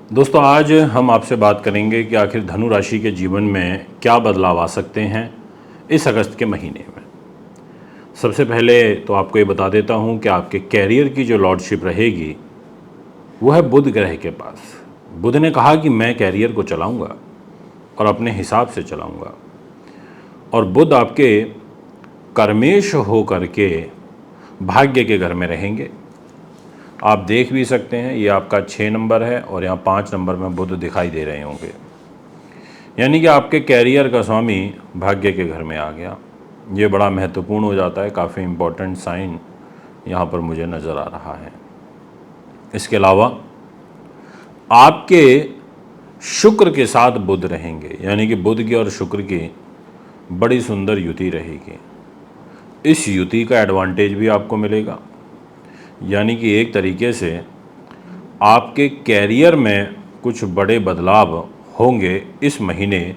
दोस्तों, आज हम आपसे बात करेंगे कि आखिर धनु राशि के जीवन में क्या बदलाव आ सकते हैं इस अगस्त के महीने में। सबसे पहले तो आपको ये बता देता हूँ कि आपके कैरियर की जो लॉर्डशिप रहेगी वो है बुध ग्रह के पास। बुध ने कहा कि मैं कैरियर को चलाऊंगा और अपने हिसाब से चलाऊंगा, और बुध आपके कर्मेश हो करके भाग्य के घर में रहेंगे। आप देख भी सकते हैं, ये आपका 6 नंबर है और यहाँ 5 नंबर में बुध दिखाई दे रहे होंगे, यानी कि आपके कैरियर का स्वामी भाग्य के घर में आ गया। ये बड़ा महत्वपूर्ण हो जाता है, काफ़ी इम्पोर्टेंट साइन यहाँ पर मुझे नज़र आ रहा है। इसके अलावा आपके शुक्र के साथ बुध रहेंगे, यानी कि बुध की और शुक्र की बड़ी सुंदर युति रहेगी। इस युति का एडवांटेज भी आपको मिलेगा, यानी कि एक तरीके से आपके कैरियर में कुछ बड़े बदलाव होंगे इस महीने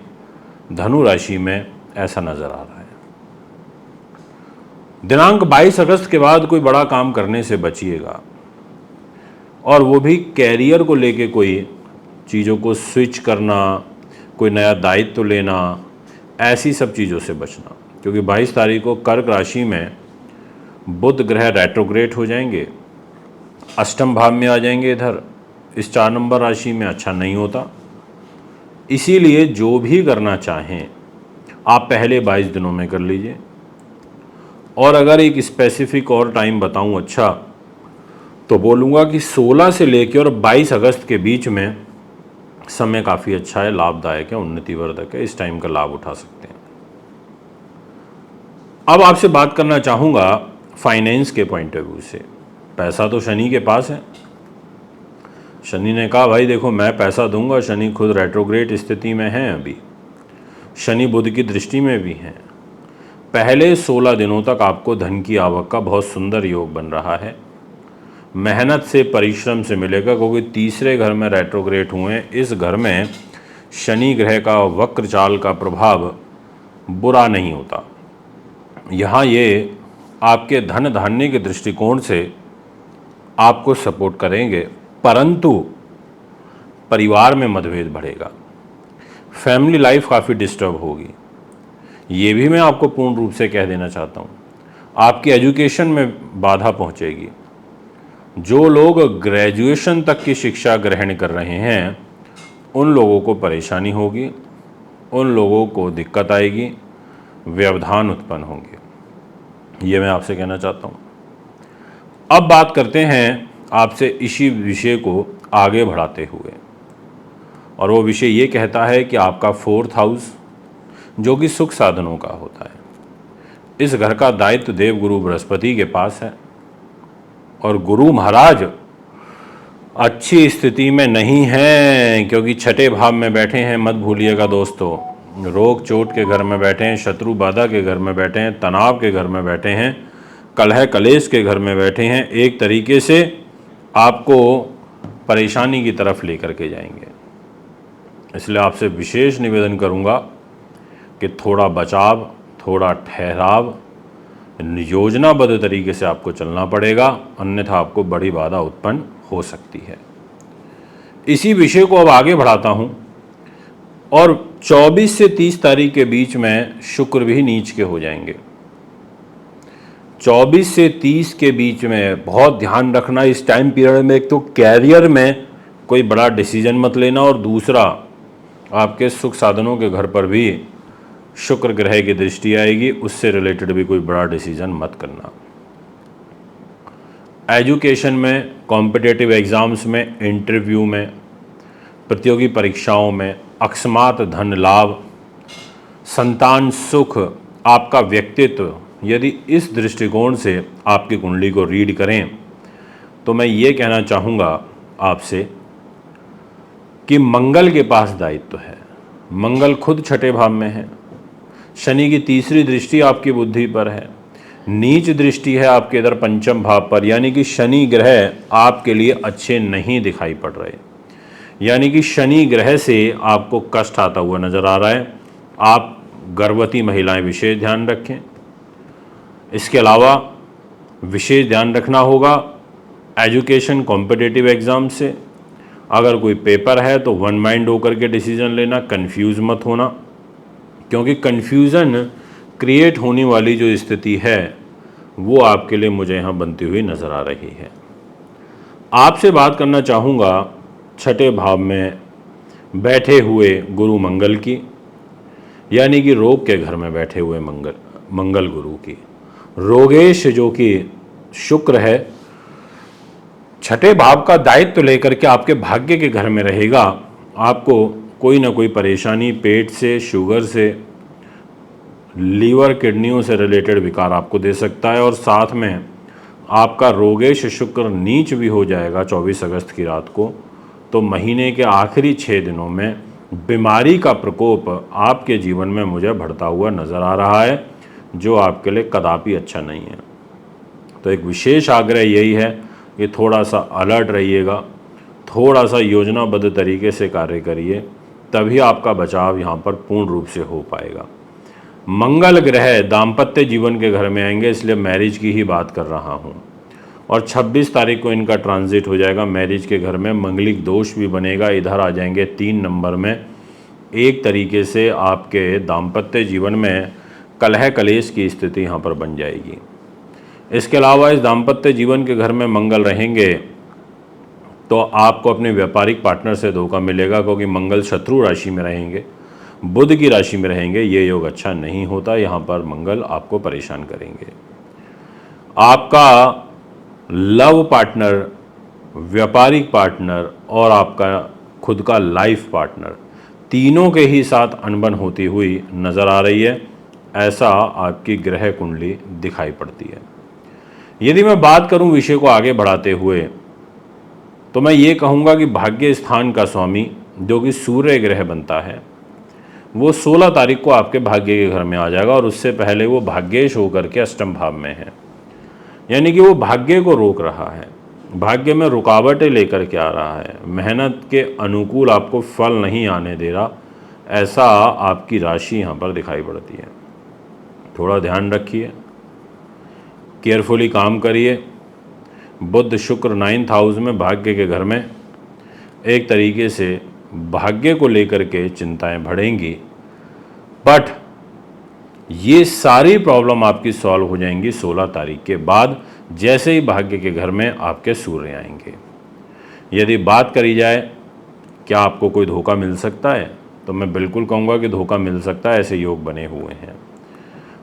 धनु राशि में, ऐसा नज़र आ रहा है। दिनांक 22 अगस्त के बाद कोई बड़ा काम करने से बचिएगा, और वो भी कैरियर को लेके कोई चीज़ों को स्विच करना, कोई नया दायित्व लेना, ऐसी सब चीज़ों से बचना, क्योंकि 22 तारीख को कर्क राशि में बुध ग्रह रेट्रोग्रेड हो जाएंगे, अष्टम भाव में आ जाएंगे। इधर इस 4 नंबर राशि में अच्छा नहीं होता। इसीलिए जो भी करना चाहें आप पहले 22 दिनों में कर लीजिए। और अगर एक स्पेसिफिक और टाइम बताऊं अच्छा, तो बोलूँगा कि 16 से लेकर और 22 अगस्त के बीच में समय काफ़ी अच्छा है, लाभदायक है, उन्नतिवर्धक है। इस टाइम का लाभ उठा सकते हैं। अब आपसे बात करना चाहूँगा फाइनेंस के पॉइंट ऑफ व्यू से। पैसा तो शनि के पास है। शनि ने कहा भाई देखो मैं पैसा दूंगा। शनि खुद रेट्रोग्रेड स्थिति में है अभी। शनि बुध की दृष्टि में भी है। पहले 16 दिनों तक आपको धन की आवक का बहुत सुंदर योग बन रहा है। मेहनत से, परिश्रम से मिलेगा, क्योंकि तीसरे घर में रेट्रोग्रेड हुए। इस घर में शनि ग्रह का वक्र चाल का प्रभाव बुरा नहीं होता। यहाँ ये आपके धन धान्य के दृष्टिकोण से आपको सपोर्ट करेंगे, परंतु परिवार में मतभेद बढ़ेगा, फैमिली लाइफ काफ़ी डिस्टर्ब होगी। ये भी मैं आपको पूर्ण रूप से कह देना चाहता हूँ। आपकी एजुकेशन में बाधा पहुँचेगी। जो लोग ग्रेजुएशन तक की शिक्षा ग्रहण कर रहे हैं उन लोगों को परेशानी होगी, उन लोगों को दिक्कत आएगी, व्यवधान उत्पन्न होंगे। ये मैं आपसे कहना चाहता हूँ। अब बात करते हैं आपसे इसी विषय को आगे बढ़ाते हुए, और वो विषय ये कहता है कि आपका 4th हाउस जो कि सुख साधनों का होता है, इस घर का दायित्व देव गुरु बृहस्पति के पास है, और गुरु महाराज अच्छी स्थिति में नहीं हैं, क्योंकि 6ठे भाव में बैठे हैं। मत भूलिएगा दोस्तों, रोग चोट के घर में बैठे हैं, शत्रु बाधा के घर में बैठे हैं, तनाव के घर में बैठे हैं, कलह कलेश के घर में बैठे हैं। एक तरीके से आपको परेशानी की तरफ लेकर के जाएंगे। इसलिए आपसे विशेष निवेदन करूंगा कि थोड़ा बचाव, थोड़ा ठहराव, योजनाबद्ध तरीके से आपको चलना पड़ेगा, अन्यथा आपको बड़ी बाधा उत्पन्न हो सकती है। इसी विषय को अब आगे बढ़ाता हूं, और 24 से 30 तारीख के बीच में शुक्र भी नीच के हो जाएंगे। 24 से 30 के बीच में बहुत ध्यान रखना इस टाइम पीरियड में। एक तो कैरियर में कोई बड़ा डिसीजन मत लेना, और दूसरा आपके सुख साधनों के घर पर भी शुक्र ग्रह की दृष्टि आएगी, उससे रिलेटेड भी कोई बड़ा डिसीजन मत करना। एजुकेशन में, कॉम्पिटिटिव एग्ज़ाम्स में, इंटरव्यू में, प्रतियोगी परीक्षाओं में अकस्मात धन लाभ, संतान सुख, आपका व्यक्तित्व, यदि इस दृष्टिकोण से आपकी कुंडली को रीड करें तो मैं ये कहना चाहूँगा आपसे कि मंगल के पास दायित्व है। मंगल खुद 6ठे भाव में है। शनि की तीसरी दृष्टि आपकी बुद्धि पर है, नीच दृष्टि है आपके इधर 5म भाव पर, यानी कि शनि ग्रह आपके लिए अच्छे नहीं दिखाई पड़ रहे, यानी कि शनि ग्रह से आपको कष्ट आता हुआ नज़र आ रहा है। आप गर्भवती महिलाएं विशेष ध्यान रखें। इसके अलावा विशेष ध्यान रखना होगा एजुकेशन, कॉम्पिटिटिव एग्ज़ाम से, अगर कोई पेपर है तो वन माइंड होकर के डिसीजन लेना, कंफ्यूज मत होना, क्योंकि कंफ्यूजन क्रिएट होने वाली जो स्थिति है वो आपके लिए मुझे यहाँ बनती हुई नज़र आ रही है। आपसे बात करना चाहूँगा छठे भाव में बैठे हुए गुरु मंगल की, यानी कि रोग के घर में बैठे हुए मंगल गुरु की। रोगेश जो कि शुक्र है, छठे भाव का दायित्व लेकर के आपके भाग्य के घर में रहेगा। आपको कोई ना कोई परेशानी पेट से, शुगर से, लीवर, किडनियों से रिलेटेड विकार आपको दे सकता है, और साथ में आपका रोगेश शुक्र नीच भी हो जाएगा 24 अगस्त की रात को। तो महीने के आखिरी 6 दिनों में बीमारी का प्रकोप आपके जीवन में मुझे बढ़ता हुआ नज़र आ रहा है, जो आपके लिए कदापि अच्छा नहीं है। तो एक विशेष आग्रह यही है कि थोड़ा सा अलर्ट रहिएगा, थोड़ा सा योजनाबद्ध तरीके से कार्य करिए, तभी आपका बचाव यहाँ पर पूर्ण रूप से हो पाएगा। मंगल ग्रह दाम्पत्य जीवन के घर में आएंगे, इसलिए मैरिज की ही बात कर रहा हूँ, और 26 तारीख को इनका ट्रांजिट हो जाएगा मैरिज के घर में। मंगलिक दोष भी बनेगा, इधर आ जाएंगे 3 नंबर में। एक तरीके से आपके दाम्पत्य जीवन में कलह कलेश की स्थिति यहाँ पर बन जाएगी। इसके अलावा इस दाम्पत्य जीवन के घर में मंगल रहेंगे तो आपको अपने व्यापारिक पार्टनर से धोखा मिलेगा, क्योंकि मंगल शत्रु राशि में रहेंगे, बुध की राशि में रहेंगे। ये योग अच्छा नहीं होता, यहाँ पर मंगल आपको परेशान करेंगे। आपका लव पार्टनर, व्यापारिक पार्टनर और आपका खुद का लाइफ पार्टनर, तीनों के ही साथ अनबन होती हुई नज़र आ रही है, ऐसा आपकी ग्रह कुंडली दिखाई पड़ती है। यदि मैं बात करूं विषय को आगे बढ़ाते हुए, तो मैं ये कहूँगा कि भाग्य स्थान का स्वामी जो कि सूर्य ग्रह बनता है, वो 16 तारीख को आपके भाग्य के घर में आ जाएगा, और उससे पहले वो भाग्येश होकर के अष्टम भाव में है, यानी कि वो भाग्य को रोक रहा है, भाग्य में रुकावटें लेकर के आ रहा है, मेहनत के अनुकूल आपको फल नहीं आने दे रहा, ऐसा आपकी राशि यहाँ पर दिखाई पड़ती है। थोड़ा ध्यान रखिए, केयरफुली काम करिए। बुध शुक्र 9th हाउस में भाग्य के घर में, एक तरीके से भाग्य को लेकर के चिंताएं बढ़ेंगी, बट ये सारी प्रॉब्लम आपकी सॉल्व हो जाएंगी 16 तारीख के बाद, जैसे ही भाग्य के घर में आपके सूर्य आएंगे। यदि बात करी जाए क्या आपको कोई धोखा मिल सकता है, तो मैं बिल्कुल कहूँगा कि धोखा मिल सकता है, ऐसे योग बने हुए हैं।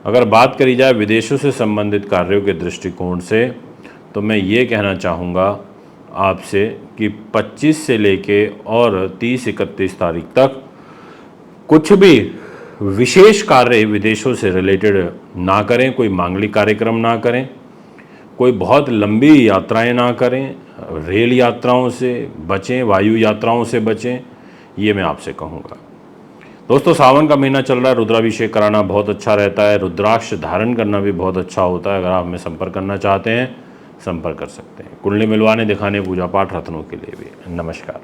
अगर बात करी जाए विदेशों से संबंधित कार्यों के दृष्टिकोण से, तो मैं ये कहना चाहूँगा आपसे कि 25 से लेके और 30-31 तारीख तक कुछ भी विशेष कार्य विदेशों से रिलेटेड ना करें, कोई मांगलिक कार्यक्रम ना करें, कोई बहुत लंबी यात्राएं ना करें, रेल यात्राओं से बचें, वायु यात्राओं से बचें, ये मैं आपसे कहूँगा। दोस्तों, सावन का महीना चल रहा है, रुद्राभिषेक कराना बहुत अच्छा रहता है, रुद्राक्ष धारण करना भी बहुत अच्छा होता है। अगर आप हमें संपर्क करना चाहते हैं, संपर्क कर सकते हैं। कुंडली मिलवाने, दिखाने, पूजा पाठ, रत्नों के लिए भी। नमस्कार।